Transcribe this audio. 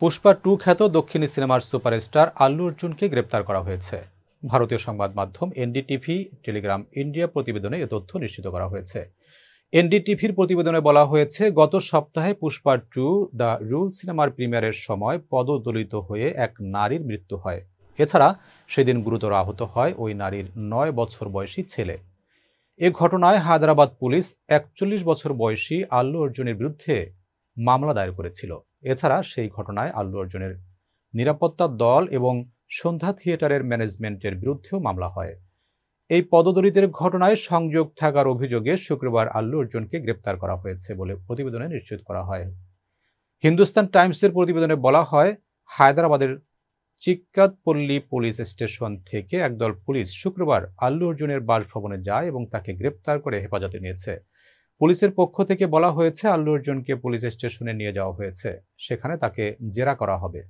পুষ্পা 2 খ্যাত দক্ষিণী সিনেমার সুপারস্টার আল্লু অর্জুনকে গ্রেপ্তার করা হয়েছে। ভারতীয় সংবাদ মাধ্যম এনডিটিভি টেলিগ্রাম ইন্ডিয়া প্রতিবেদনে এ তথ্য নিশ্চিত করা হয়েছে। এনডিটিভির প্রতিবেদনে বলা হয়েছে, গত সপ্তাহে পুষ্পা 2 দ্য রুল সিনেমার প্রিমিয়ারের সময় পদদলিত হয়ে এক নারীর মৃত্যু হয়। এছাড়া সেদিন গুরুতর আহত হয় ওই নারীর 9 বছর বয়সী ছেলে। এ ঘটনায় হায়দ্রাবাদ পুলিশ 41 বছর বয়সী আল্লু অর্জুনের বিরুদ্ধে মামলা দায়ের করেছিল। এছাড়া সেই ঘটনায় আল্লু অর্জুনের নিরাপত্তা দল এবং সন্ধ্যা থিয়েটারের ম্যানেজমেন্টের বিরুদ্ধেও মামলা হয়। এই পদদলিতের ঘটনায় সংযোগ থাকার অভিযোগে শুক্রবার আল্লু অর্জুনকে গ্রেপ্তার করা হয়েছে বলে প্রতিবেদনে নিশ্চিত করা হয়। হিন্দুস্তান টাইমসের প্রতিবেদনে বলা হয়, হায়দ্রাবাদের চিক্কাতপল্লী পুলিশ স্টেশন থেকে একদল পুলিশ শুক্রবার আল্লু অর্জুনের বাসভবনে যায় এবং তাকে গ্রেপ্তার করে হেফাজতে নিয়েছে। পুলিশের পক্ষ থেকে বলা হয়েছে, আল্লু অর্জুনকে পুলিশ স্টেশনে নিয়ে যাওয়া হয়েছে, সেখানে তাকে জেরা করা হবে।